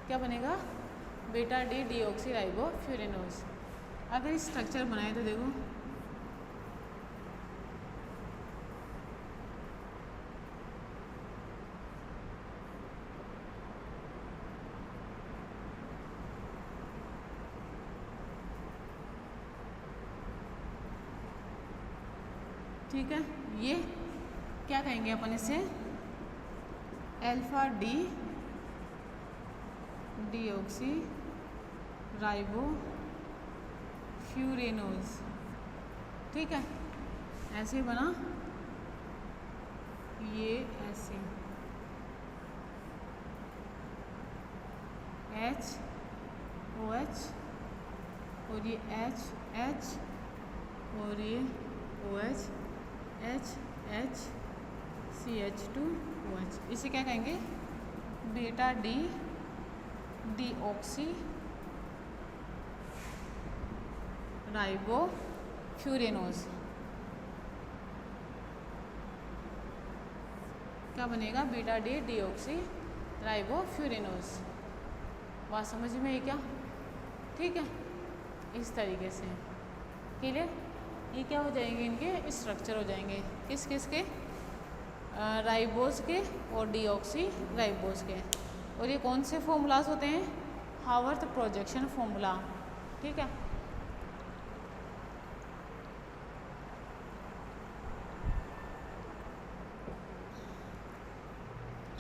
क्या बनेगा, beta D deoxy राइबोफ्यूरेनोज। अगर स्ट्रक्चर बनाए तो देखो ठीक है, ये क्या कहेंगे अपन इसे, अल्फा डी डीऑक्सी राइबोफ्यूरेनोज। ठीक है, ऐसे बना, ये ऐसे HOH और ये HH और ये OH HCH2OH। इसे क्या कहेंगे, बीटा डी डीऑक्सी राइबोफ्यूरेनोज। क्या बनेगा, बीटा डी डीऑक्सी राइबोफ्यूरेनोज। बात समझ में आई क्या? ठीक है, इस तरीके से क्लियर। ये क्या हो जाएंगे, इनके स्ट्रक्चर हो जाएंगे, किस किस के, राइबोज के और डीऑक्सी राइबोज के। और ये कौन से फॉर्मूलाज होते हैं, हावर्थ प्रोजेक्शन फॉर्मूला। ठीक है,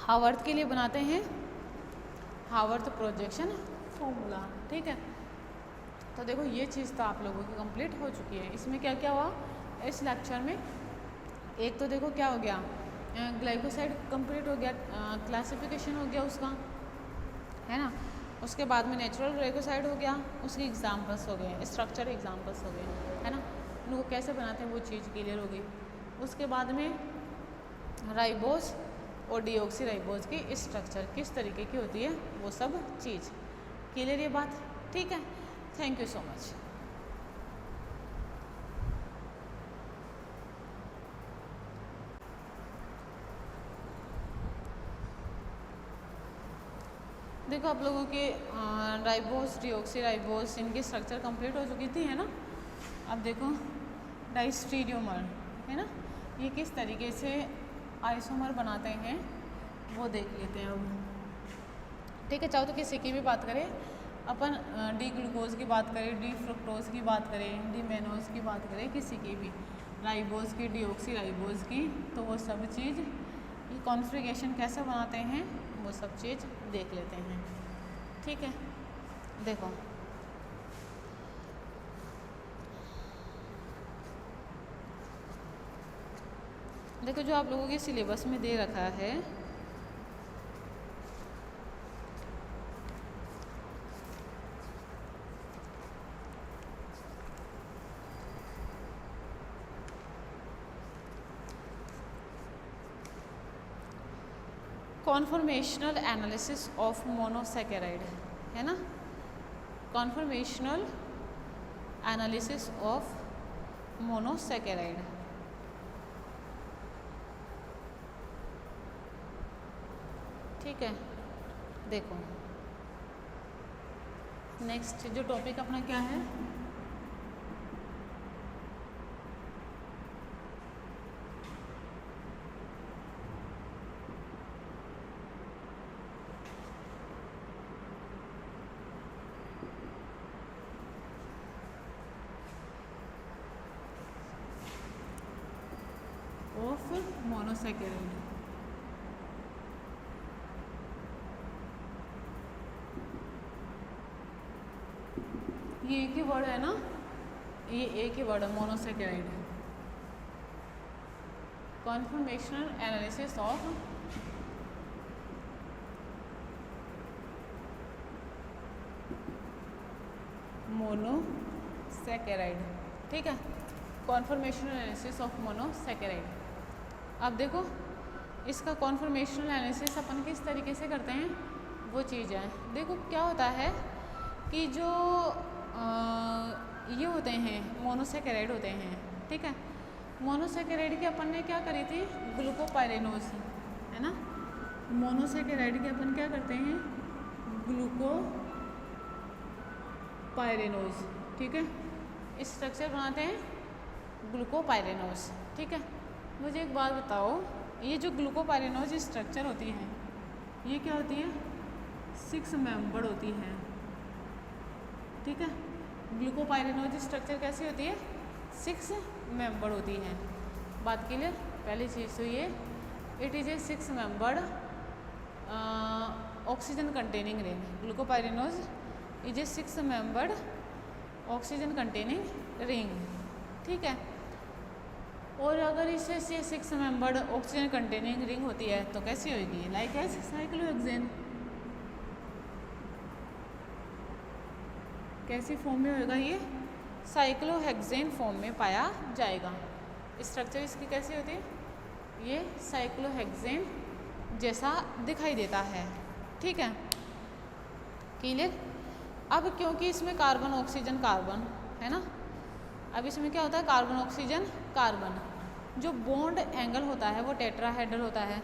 हावर्थ के लिए बनाते हैं हावर्थ प्रोजेक्शन फॉर्मूला। ठीक है, तो देखो ये चीज़ तो आप लोगों की कंप्लीट हो चुकी है। इसमें क्या क्या हुआ इस लेक्चर में, एक तो देखो क्या हो गया, ग्लाइकोसाइड कंप्लीट हो गया, क्लासिफिकेशन हो गया उसका, है ना। उसके बाद में नेचुरल ग्लाइकोसाइड हो गया, उसके एग्जाम्पल्स हो गए, स्ट्रक्चर एग्जाम्पल्स हो गए, है ना, उनको कैसे बनाते हैं वो चीज़ क्लियर हो गई। उसके बाद में राइबोज और डीऑक्सी राइबोज की स्ट्रक्चर किस तरीके की होती है वो सब चीज़ क्लियर, ये बात ठीक है। Thank you so much. देखो आप लोगों के राइबोज डीऑक्सी राइबोज इनकी स्ट्रक्चर कंप्लीट हो चुकी थी, है ना। अब देखो डाइस्टीरियोमर, है ना, ये किस तरीके से आइसोमर बनाते हैं वो देख लेते हैं अब। ठीक है, चाहो तो किसी की भी बात करें अपन, डी ग्लूकोज की बात करें, डी फ्रुक्टोज की बात करें, डी मेनोज की बात करें, किसी की भी, राइबोज की, डीऑक्सी राइबोज की, तो वो सब चीज़, ये कॉन्फ़िगरेशन कैसे बनाते हैं वो सब चीज़ देख लेते हैं। ठीक है, देखो देखो जो आप लोगों के सिलेबस में दे रखा है, कॉन्फॉर्मेशनल एनालिसिस ऑफ मोनोसैकेराइड, है ना, कॉन्फॉर्मेशनल एनालिसिस ऑफ मोनोसैकेराइड। ठीक है, देखो नेक्स्ट जो टॉपिक अपना क्या है, ऑफ मोनोसैकेराइड। ये एक ही वर्ड है ना, ये एक ही वर्ड है monosaccharide. Conformational analysis of monosaccharide. ठीक है, कॉन्फॉर्मेशनल एनालिसिस ऑफ मोनोसैकेराइड। अब देखो इसका कॉन्फॉर्मेशनल एनालिसिस अपन किस तरीके से करते हैं वो चीज़ है। देखो क्या होता है कि जो ये होते हैं मोनोसैकेराइड होते हैं, ठीक है, मोनोसैकेराइड की अपन ने क्या करी थी, ग्लूकोपाइरेनोज, है ना, मोनोसैकेराइड की अपन क्या करते हैं, ग्लूकोपाइरेनोज ग्लूकोपाइरेनोज, ठीक है। इस स्ट्रक्चर बनाते हैं ग्लूकोपाइरेनोज, ठीक है। मुझे एक बात बताओ, ये जो ग्लूकोपाइरेनोज स्ट्रक्चर होती है ये क्या होती है? 6 मेंबर्ड होती है, ठीक है। ग्लूकोपाइरेनोज स्ट्रक्चर कैसी होती है? 6 मेंबर्ड होती है। बात क्लियर? पहली चीज़ तो ये it is a 6 membered oxygen containing ring. Glucopyranose is a 6 membered oxygen containing ring, ठीक है। और अगर इसे 6 मेंबर्ड ऑक्सीजन कंटेनिंग रिंग होती है तो कैसी होगी? Like as cyclohexane. कैसी फॉर्म में होगा ये? साइक्लोहेक्सेन फॉर्म में पाया जाएगा। स्ट्रक्चर इसकी कैसी होती है? ये साइक्लोहेक्सेन जैसा दिखाई देता है, ठीक है। क्लियर? अब क्योंकि इसमें कार्बन ऑक्सीजन कार्बन है ना, अब इसमें क्या होता है? Carbon oxygen carbon. जो बॉन्ड एंगल होता है वो टेट्राहेड्रल होता है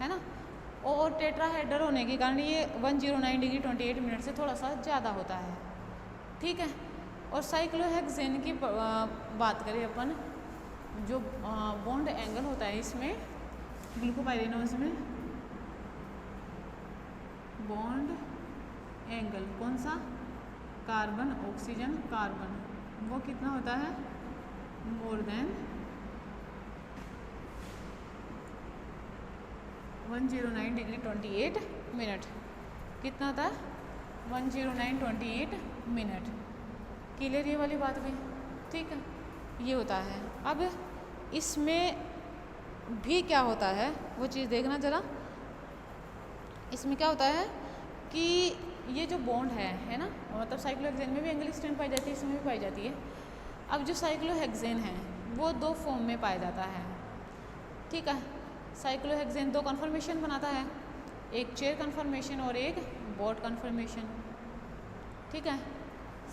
ना। और टेट्राहेड्रल होने के कारण ये 109 डिग्री 28 मिनट से थोड़ा सा ज़्यादा होता है, ठीक है। और साइक्लोहेक्सेन की बात करें अपन, जो बॉन्ड एंगल होता है इसमें ग्लूकोपाइरेनोज में, बॉन्ड एंगल कौन सा? कार्बन ऑक्सीजन कार्बन, वो कितना होता है? More than 109 degree 28 minute. कितना होता है? 109.28 मिनट। क्लियर ये वाली बात भी, ठीक है। ये होता है। अब इसमें भी क्या होता है वो चीज़ देखना ज़रा। इसमें क्या होता है कि ये जो बॉन्ड है ना, मतलब साइक्लोहेक्सेन में भी एंगल स्ट्रेंथ पाई जाती है, इसमें भी पाई जाती है। अब जो साइक्लोहेक्सेन है वो 2 फॉर्म में पाया जाता है, ठीक है। साइक्लोहेक्सेन 2 कन्फर्मेशन बनाता है, एक चेयर कन्फर्मेशन और एक बोट कन्फर्मेशन, ठीक है।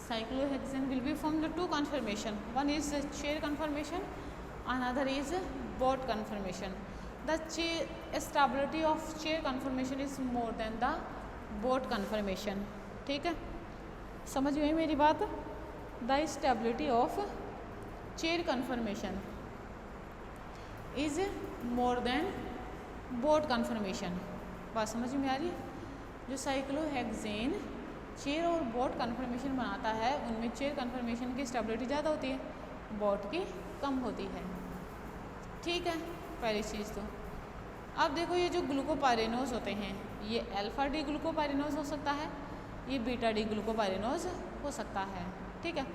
Cyclohexane will be form the 2 conformation, one is chair conformation, another is boat conformation. The stability of chair conformation is more than the boat conformation, ठीक है। समझ गई मेरी बात? The stability of chair conformation is more than boat conformation. बात समझ में आ रही? जो साइक्लोहेक्सेन चेयर और बोट कन्फर्मेशन बनाता है उनमें चेयर कन्फर्मेशन की स्टेबिलिटी ज़्यादा होती है, बोट की कम होती है, ठीक है। पहली चीज़ तो अब देखो, ये जो ग्लूकोपाइरेनोज होते हैं ये अल्फा डी ग्लूकोपाइरेनोज हो सकता है, ये बीटा डी ग्लूकोपाइरेनोज हो सकता है, ठीक है।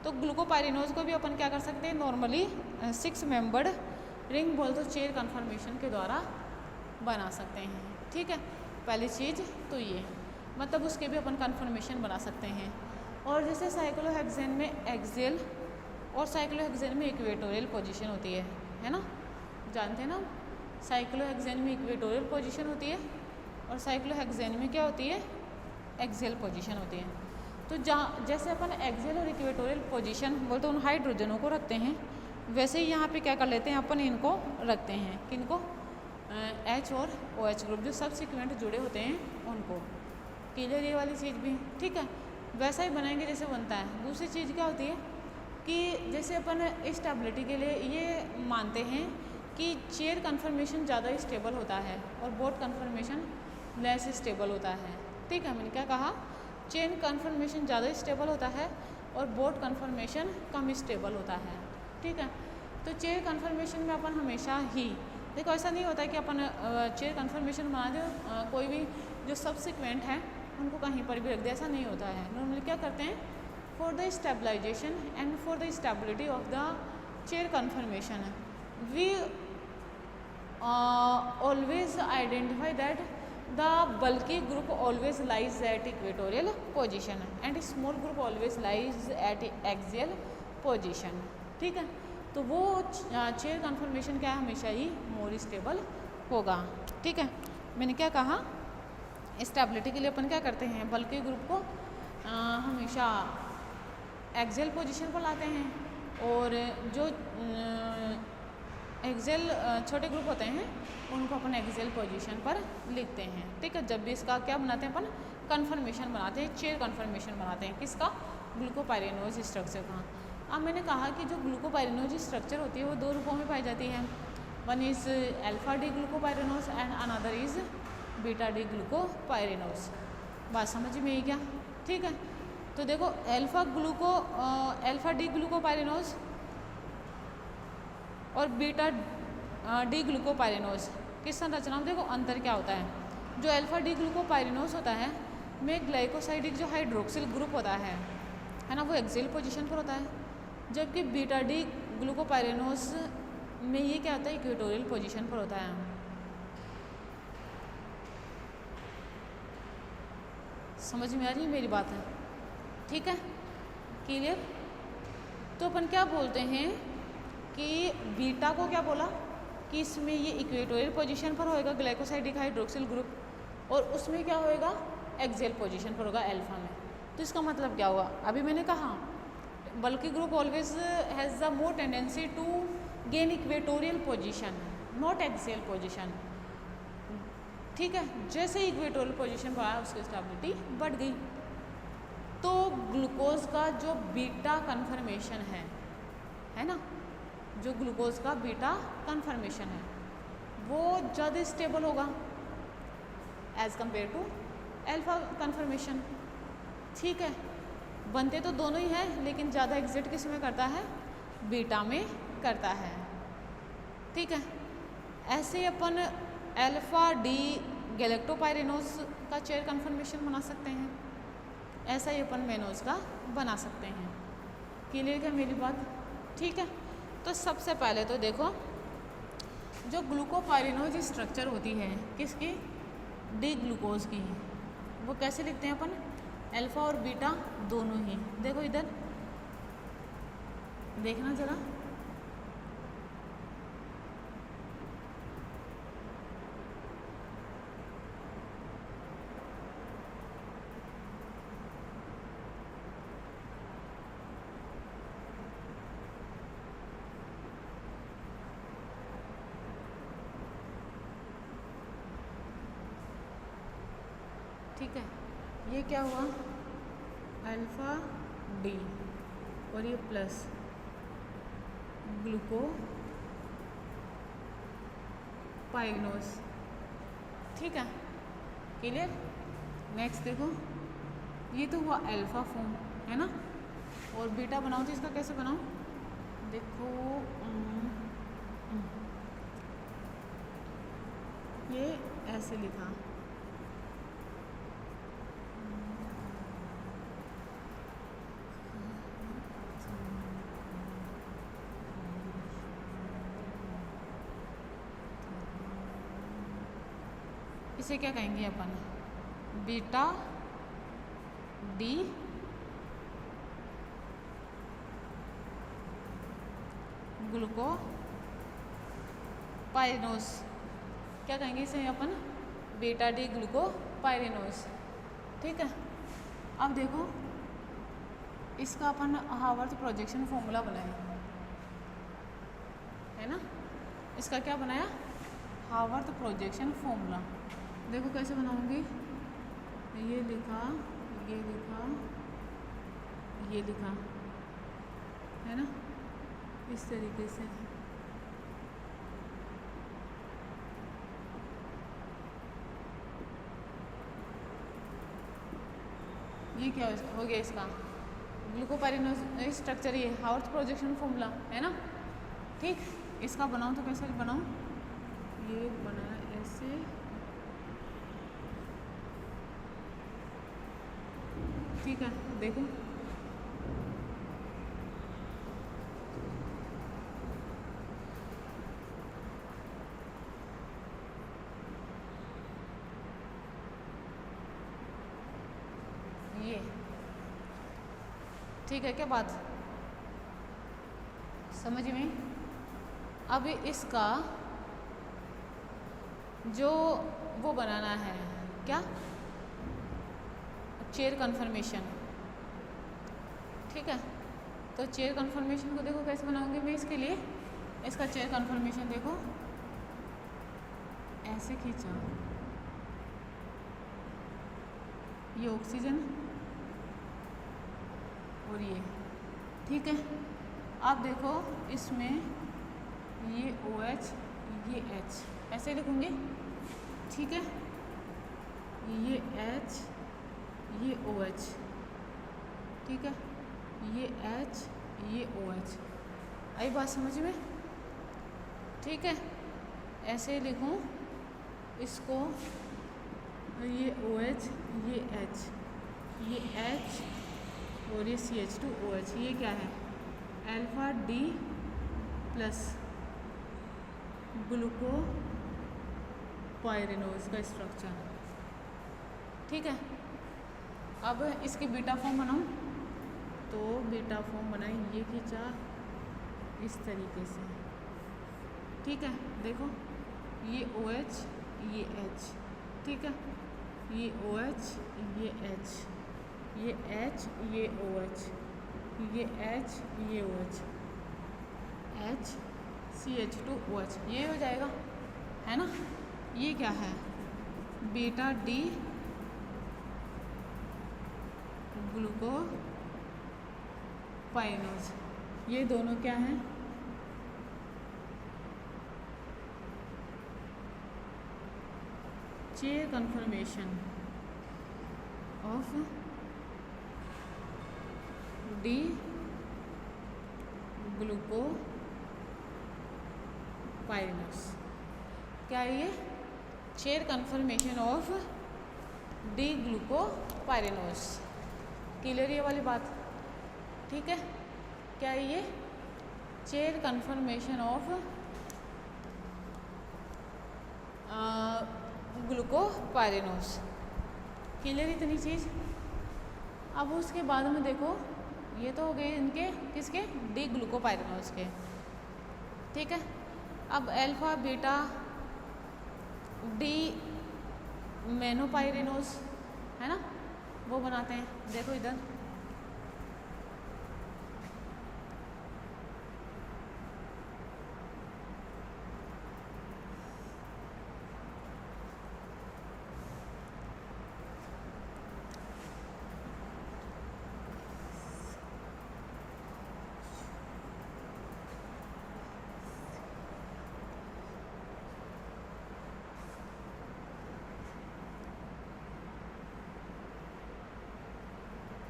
तो ग्लूकोपाइरेनोज को भी अपन क्या कर सकते हैं? नॉर्मली 6 मेंबर्ड रिंग बोल तो चेयर कन्फर्मेशन के द्वारा बना सकते हैं, ठीक है। पहली चीज़ तो ये, मतलब उसके भी अपन कन्फर्मेशन बना सकते हैं। और जैसे साइक्लोहेक्सेन में एक्सियल और साइक्लोहेक्सेन में इक्वेटोरियल पोजीशन होती है ना, जानते हैं ना। साइक्लोहेक्सेन में इक्वेटोरियल पोजीशन होती है और साइक्लोहेक्सेन में क्या होती है? एक्सियल पोजीशन होती है। तो जहाँ जैसे अपन एक्सियल और इक्वेटोरियल पोजीशन बोलते हैं उन हाइड्रोजनों को रखते हैं, वैसे ही यहाँ पे क्या कर लेते हैं अपन, इनको रखते हैं। किनको? H और OH ग्रुप जो सबसिक्वेंट जुड़े होते हैं उनको। क्लियर ये वाली चीज़ भी, ठीक है। वैसा ही बनाएंगे जैसे बनता है। दूसरी चीज़ क्या होती है कि जैसे अपन स्टेबिलिटी के लिए ये मानते हैं कि चेयर कन्फर्मेशन ज़्यादा स्टेबल होता है और बोट कन्फर्मेशन लेस स्टेबल होता है, ठीक है। मैंने क्या कहा? चेन कन्फर्मेशन ज़्यादा स्टेबल होता है और बोट कन्फर्मेशन कम स्टेबल होता है, ठीक है। तो चेयर कन्फर्मेशन में अपन हमेशा ही देखो, ऐसा नहीं होता है कि अपन चेयर कन्फर्मेशन बना दे कोई भी जो सबसिक्वेंट है उनको कहीं पर भी रख दे, ऐसा नहीं होता है। नॉर्मली क्या करते हैं? For the stabilization and for the stability of the chair conformation we always identify that the bulky group always lies at equatorial position and small group always lies at axial position, ठीक है। तो वो chair conformation क्या है? हमेशा ही more stable होगा, ठीक है। मैंने क्या कहा? स्टेबिलिटी के लिए अपन क्या करते हैं? बल्कि ग्रुप को हमेशा एक्सियल पोजीशन पर लाते हैं और जो एक्सियल छोटे ग्रुप होते हैं उनको अपन एक्सियल पोजीशन पर लिखते हैं, ठीक है। जब भी इसका क्या बनाते हैं अपन? कन्फर्मेशन बनाते हैं, चेयर कन्फर्मेशन बनाते हैं। किसका? ग्लूकोपाइरेनोज स्ट्रक्चर का। अब मैंने कहा कि जो ग्लूकोपाइरेनोज स्ट्रक्चर होती है वो दो रूपों में पाई जाती है। One is alpha D glucopyranose and another is beta D glucopyranose. बात समझ में आई क्या? ठीक है, तो देखो अल्फा डी ग्लूकोपाइरेनोज और बीटा डी ग्लूकोपाइरेनोज किस संरचना में देखो अंतर क्या होता है। जो अल्फा डी ग्लूकोपाइरेनोज होता है में ग्लाइकोसाइडिक जो हाइड्रोक्सिल ग्रुप होता है ना, वो एक्सियल पोजीशन पर होता है, जबकि बीटा डी ग्लूकोपाइरेनोज में ये क्या होता है, इक्वेटोरियल पोजीशन पर होता है। समझ में आ रही है मेरी बात है? ठीक है, क्लियर? तो अपन क्या बोलते हैं कि बीटा को क्या बोला कि इसमें ये इक्वेटोरियल पोजीशन पर होएगा ग्लाइकोसाइडिक हाइड्रोक्सिल ग्रुप, और उसमें क्या होएगा, एक्सियल पोजीशन पर होगा अल्फा में। तो इसका मतलब क्या हुआ, अभी मैंने कहा bulky group always has the more tendency to gain equatorial position not axial position. ठीक है, जैसे इक्वेटोरियल पोजीशन पर आया उसकी स्टेबिलिटी बढ़ गई। तो ग्लूकोज का जो बीटा कन्फर्मेशन है ना, जो ग्लूकोज का बीटा कन्फर्मेशन है वो ज़्यादा स्टेबल होगा as compare to alpha conformation. ठीक है, बनते तो दोनों ही हैं लेकिन ज़्यादा एग्जिट किस में करता है, बीटा में करता है। ठीक है, ऐसे अपन अल्फा डी गैलेक्टोपाइरेनोज का चेयर कन्फर्मेशन बना सकते हैं, ऐसा ही अपन मेनोज का बना सकते हैं। क्लियर क्या मेरी बात? ठीक है, तो सबसे पहले तो देखो जो ग्लूकोपाइरेनोज स्ट्रक्चर होती है किसकी, डी ग्लूकोज की, वो कैसे लिखते हैं अपन, अल्फा और बीटा दोनों ही। देखो इधर देखना ज़रा, ठीक है, ये क्या हुआ, अल्फा डी और ये प्लस ग्लूकोपाइरेनोज। ठीक है, क्लियर? नेक्स्ट देखो, ये तो हुआ अल्फा फॉर्म है ना, और बीटा बनाओ तो इसका कैसे बनाओ, देखो ये ऐसे लिखा, इसे क्या कहेंगे अपन, बीटा डी ग्लूकोपाइरेनोज, क्या कहेंगे इसे अपन, बीटा डी ग्लूकोपाइरेनोज। ठीक है, अब देखो इसका अपन हावर्थ प्रोजेक्शन फॉर्मूला बनाया है ना, इसका क्या बनाया, हावर्थ प्रोजेक्शन फॉर्मूला। देखो कैसे बनाऊंगी, ये लिखा, ये लिखा, ये लिखा है ना, इस तरीके से। ये क्या हो गया इसका, ग्लूकोपाइरेनोज स्ट्रक्चर, ये हावर्थ प्रोजेक्शन फॉर्मूला है ना। ठीक, इसका बनाऊँ तो कैसे बनाऊँ, ये बनाया ऐसे, ठीक है, देखो ये, ठीक है क्या बात समझ में? अब इसका जो वो बनाना है क्या, चेयर कन्फर्मेशन। ठीक है, तो चेयर कन्फर्मेशन को देखो कैसे बनाऊंगी मैं इसके लिए, इसका चेयर कन्फर्मेशन देखो ऐसे खींचा, ये ऑक्सीजन और ये, ठीक है। अब देखो इसमें ये OH ये H ऐसे लिखूँगी, ठीक है। ये H ये OH, ठीक है, ये H ये OH। आई बात समझ में, ठीक है। ऐसे लिखूँ इसको, ये OH ये H, ये H और ये CH2OH। ये क्या है? अल्फा D प्लस ग्लूकोपाइरेनोज का स्ट्रक्चर, ठीक है। अब इसकी बीटा फॉर्म बनाऊँ, तो बीटा फॉर्म बनाए, ये खींचा इस तरीके से, ठीक है। देखो ये OH ये H, ठीक है, ये OH ये H, ये H ये OH, ये H ये OH, H CH2OH, ये हो जाएगा, है ना। ये क्या है? Beta D glucopyranose. ये दोनों क्या हैं? Chair conformation of D glucopyranose. क्या है ये? Chair conformation of D glucopyranose. Clear ये वाली बात, ठीक है। क्या है ये? Chair conformation of glucopyranose. Clear इतनी चीज़। अब उसके बाद में देखो, ये तो हो गए इनके किसके? D ग्लूकोपाइरेनोज के, ठीक है। अब अल्फा बीटा D मेनोपाइरेनोज है ना, वो बनाते हैं। देखो इधर,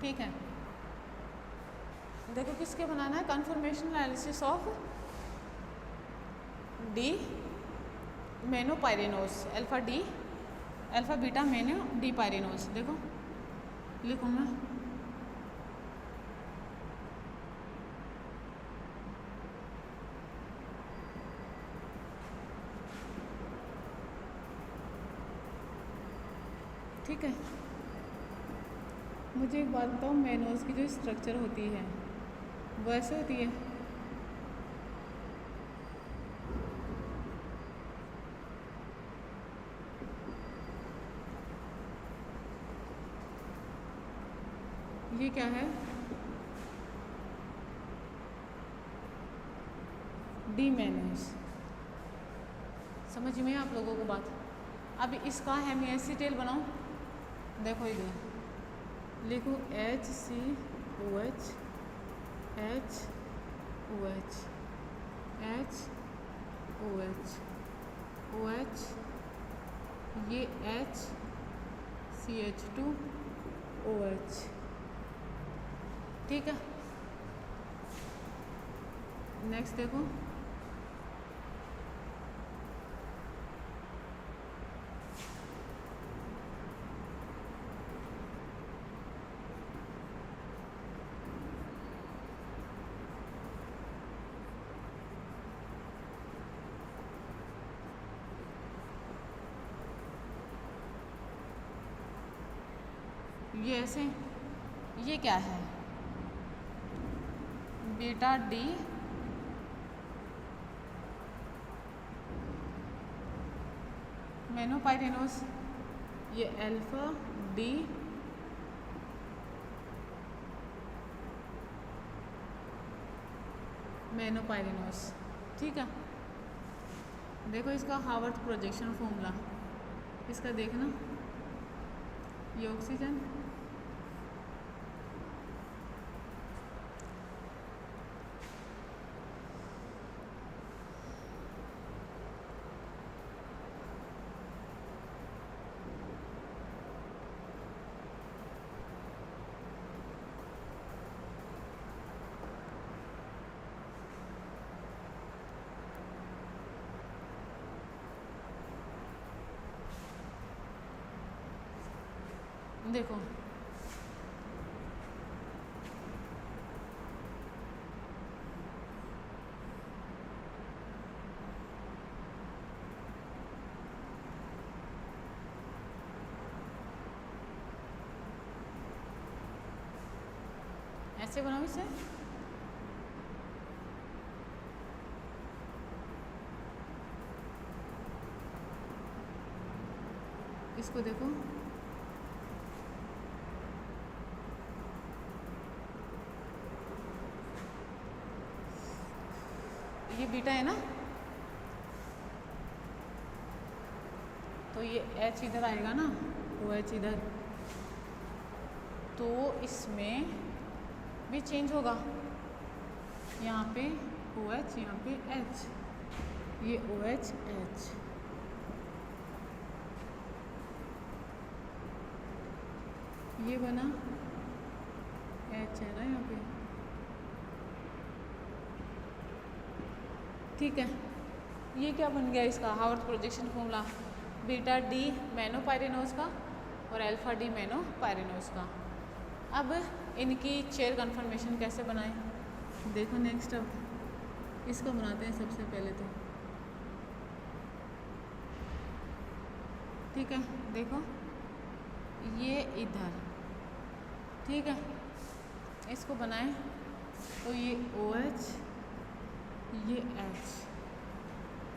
ठीक है। देखो किसके बनाना है? Conformation analysis of D mannopyranose, alpha D alpha beta manno D pyranose. देखो लिखूँ मैं, ठीक है। मुझे एक बात बताओ, मेनोज की जो स्ट्रक्चर होती है वो ऐसे होती है? ये क्या है? D mannose. समझ में आप लोगों को बात? अब इसका हेमिएसिटेल बनाऊं। देखो इधर लिखो HCOH HOH HOH OH, ये H CH2OH, ठीक है। नेक्स्ट देखो, ये ऐसे, ये क्या है? बीटा D मेनोपाइरेनोज, ये अल्फा D मेनोपाइरेनोज, ठीक है। देखो इसका हावर्थ प्रोजेक्शन फॉर्मूला, इसका देखना, ये ऑक्सीजन देखो ऐसे बनाओ इसे, इसको देखो ये बीटा है ना, तो ये एच इधर आएगा ना, वो एच इधर, तो इसमें भी चेंज होगा, यहाँ पे ओ एच, यहाँ पे एच, ये ओ एच एच, ये बना एच है ना यहाँ पे, ठीक है। ये क्या बन गया इसका Haworth projection formula, beta D mannopyranose का और अल्फा डी मैनोपायरेनोज का। अब इनकी चेयर कन्फर्मेशन कैसे बनाएं, देखो नेक्स्ट अब इसका बनाते हैं सबसे पहले तो, ठीक है। देखो ये इधर, ठीक है, इसको बनाएं तो ये ओ एच, ये एच,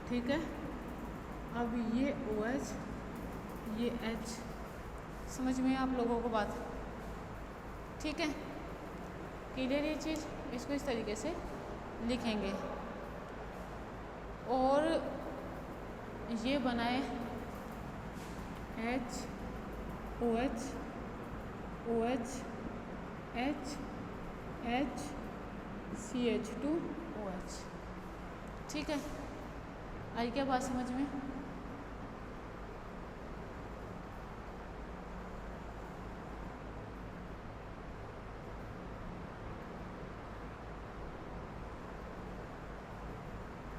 ठीक है। अब ये ओ एच, ये एच, समझ में आप लोगों को बात, ठीक है, क्लियर ये चीज़। इसको इस तरीके से लिखेंगे और ये बनाए H O H, O H H H C H two O H, ठीक है। आई क्या बात समझ में?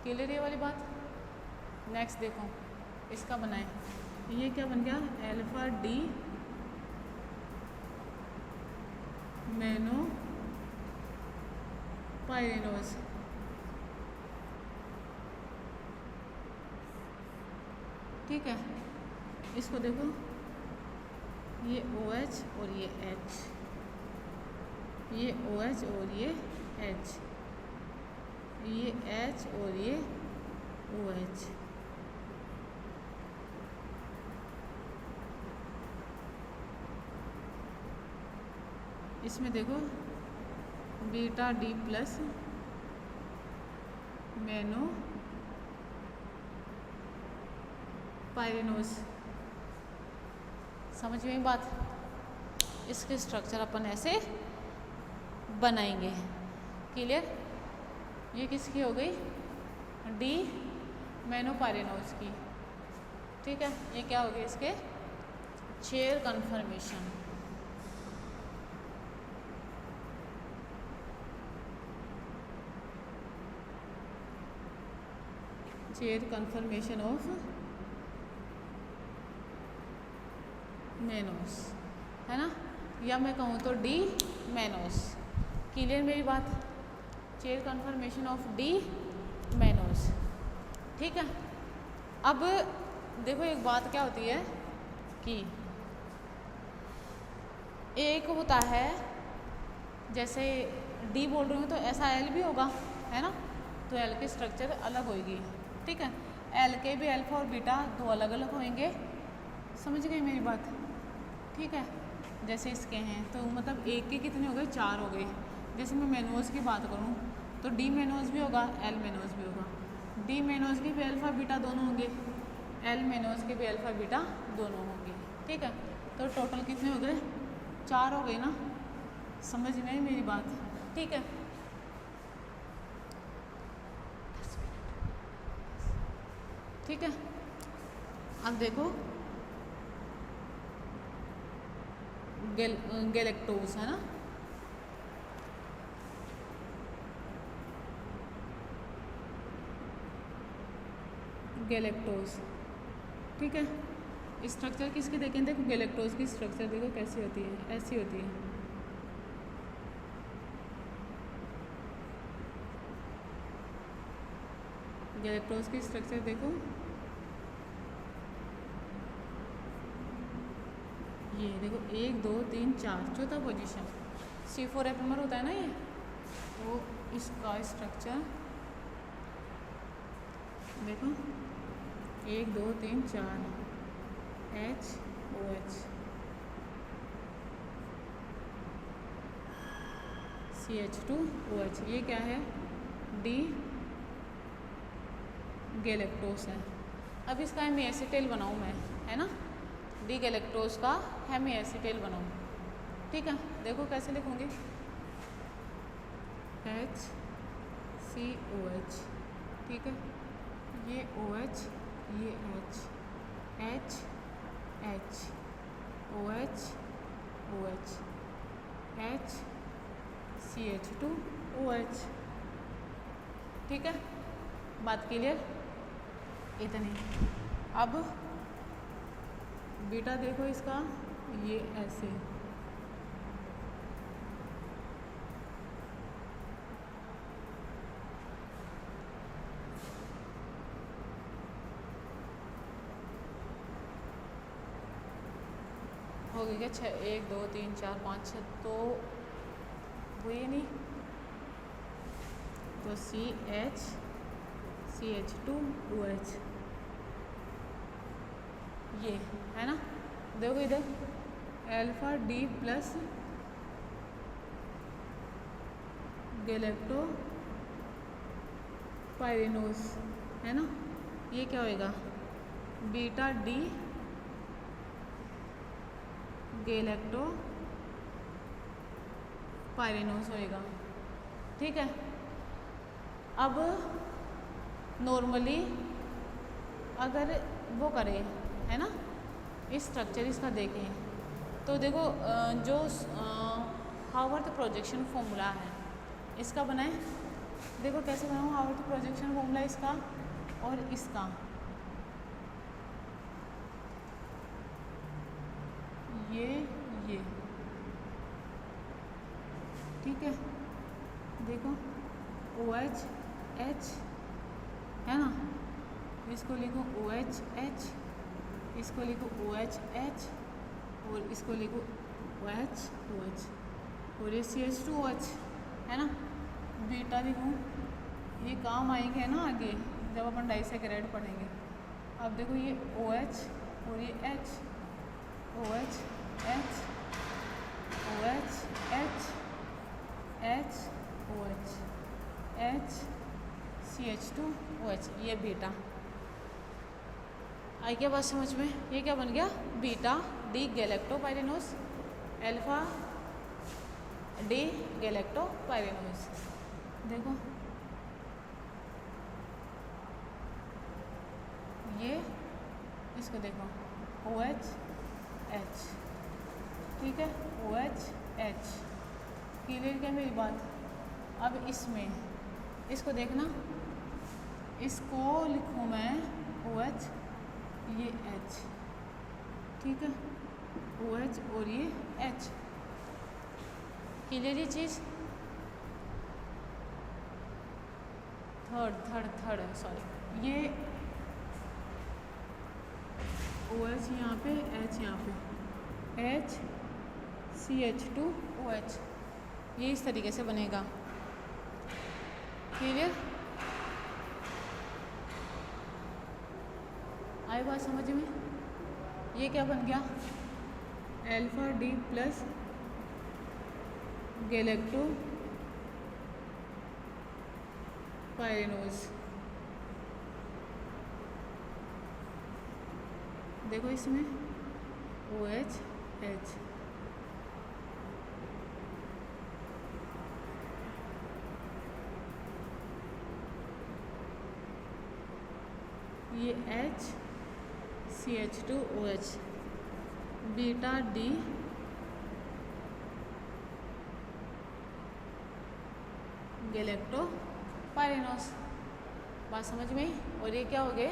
क्लियर ये वाली बात। नेक्स्ट देखो इसका बनाए, ये क्या बन गया, अल्फा डी मैनो पायरेनोज, ठीक है। इसको देखो ये ओ एच और ये एच, ये ओ एच और ये एच, ये एच और ये ओ एच, इसमें देखो बीटा डी प्लस मैनो पायरेनोज, समझ में बात। इसके स्ट्रक्चर अपन ऐसे बनाएंगे, क्लियर। ये किसकी हो गई, डी मैनोपायरेनोज की, ठीक है। ये क्या हो गया, इसके chair conformation, chair conformation of mannose, है ना, या मैं कहूँ तो डी मैनोस, क्लियर मेरी बात। Chair conformation of D mannose, ठीक है। अब देखो एक बात क्या होती है कि एक होता है, जैसे डी बोल रही हूँ तो ऐसा एल भी होगा, है ना, तो एल के स्ट्रक्चर अलग होगी, ठीक है। एल के भी अल्फा और बीटा दो अलग अलग होंगे, समझ गए मेरी बात, ठीक है। जैसे इसके हैं तो मतलब एक के कितने हो गए, चार हो गए। जैसे मैं मैनोज की बात करूँ तो डी मैनोज भी होगा, एल मैनोज भी होगा, डी मैनोज के भी अल्फा बीटा दोनों होंगे, एल मैनोज के भी अल्फा बीटा दोनों होंगे, ठीक है। तो टोटल कितने हो गए, चार हो गए ना, समझ नहीं मेरी बात, ठीक है। ठीक है, अब देखो गैलेक्टोज है ना, गैलेक्टोज, ठीक है। स्ट्रक्चर किसकी देखें, देखो गैलेक्टोज की स्ट्रक्चर देखो कैसी होती है, ऐसी होती है। गैलेक्टोज की स्ट्रक्चर देखो, ये देखो 1 2 3 4 चौथा पोजीशन C4 एपीमर होता है ना ये, तो इसका स्ट्रक्चर देखो 1 2 3 4 HOH CH2OH, ये क्या है, D गैलेक्टोस है। अब इसका हेमी एसिटेल बनाऊँ मैं, है ना, डी गैलेक्टोस का हेमी एसिटेल बनाऊँ, ठीक है। देखो कैसे लिखूँगी, HCOH, ठीक है, ये OH, ये H OH OH H CH2OH, ठीक है, बात क्लियर, इतनी। अब बीटा देखो इसका, ये ऐसे हो गई क्या, 6 1 2 3 4 5 6, तो हुई नहीं, तो CH2OH ये है ना। देखो इधर अल्फा D प्लस गैलेक्टो पायरेनोस, है ना, ये क्या होएगा, बीटा D गैलेक्टो पायरेनोस होएगा, ठीक है। अब नॉर्मली अगर वो करें, है ना, इस स्ट्रक्चर इसका देखें, तो देखो जो हावर्थ प्रोजेक्शन फॉर्मूला है इसका बनाए, देखो कैसे बनाऊँ हावर्थ प्रोजेक्शन फॉर्मूला इसका और इसका, ये ठीक है, देखो OH H है ना, इसको लिखो OH H, इसको लिखो OH H और इसको लिखो OH OH और ये CH2OH, है ना, बीटा लिखूँ, ये काम आएंगे ना आगे जब अपन डाइसैकेराइड पढ़ेंगे। अब देखो ये OH और ये H, OH H OH H H OH H CH2OH, ये बीटा आई क्या बात समझ में, ये क्या बन गया, बीटा D गैलेक्टोपायरेनोस अल्फा D गैलेक्टोपायरेनोस। देखो ये इसको देखो OH H, ठीक है, OH H, क्लियर क्या मेरी बात। अब इसमें इसको देखना, इसको लिखूँ मैं OH, ये H, ठीक है, OH और ये H, क्लियर ये चीज़। थर्ड सॉरी, ये OH यहाँ पे, H यहाँ पे, H CH2OH, ये इस तरीके से बनेगा, क्लियर, आई बात समझ में। ये क्या बन गया, alpha D plus galactopyranose, देखो इसमें OH H, ये H CH2OH, beta D galactopyranose, बात समझ में। और ये क्या हो गए,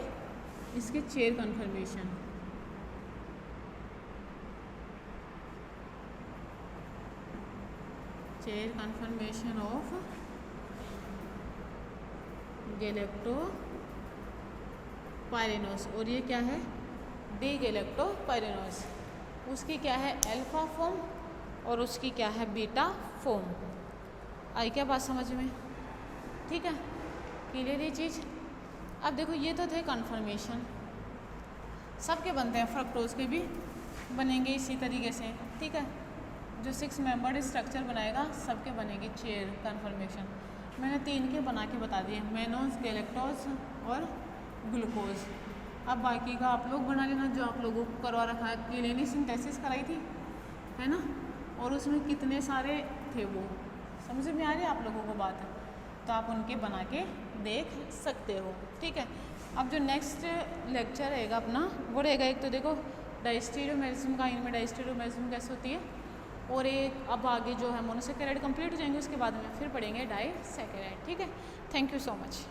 इसके chair conformation, chain conformation of galactopyranose, और ये क्या है डी गैलेक्टोपाइरेनोस। उसकी क्या है अल्फा फॉर्म और उसकी क्या है बीटा फॉर्म। आई क्या बात समझ में? ठीक है, क्लियर ये चीज़। अब देखो ये तो थे कन्फर्मेशन, सबके बनते हैं, फ्रक्टोज के भी बनेंगे इसी तरीके से। ठीक है, जो 6 मेंबर्ड स्ट्रक्चर बनाएगा सबके बनेंगे चेयर कन्फर्मेशन। मैंने 3 के बना के बता दिए, मेनोज, गैलेक्टोज और ग्लूकोज। अब बाकी का आप लोग बना लेना जो आप लोगों को करवा रखा है। केलेनी सिंथेसिस कराई थी है ना, और उसमें कितने सारे थे वो समझ में आ रही है आप लोगों को बात, तो आप उनके बना के देख सकते हो। ठीक है, अब जो नेक्स्ट लेक्चर रहेगा अपना वो रहेगा, एक तो देखो डायस्टेरियोमेरिज्म का, इनमें डायस्टेरियोमेरिज्म कैसे होती है, और एक अब आगे जो है मोनोसेकेराइड कंप्लीट हो जाएंगे, उसके बाद में फिर पढ़ेंगे डाइसेकेराइड। ठीक है, थैंक यू सो मच।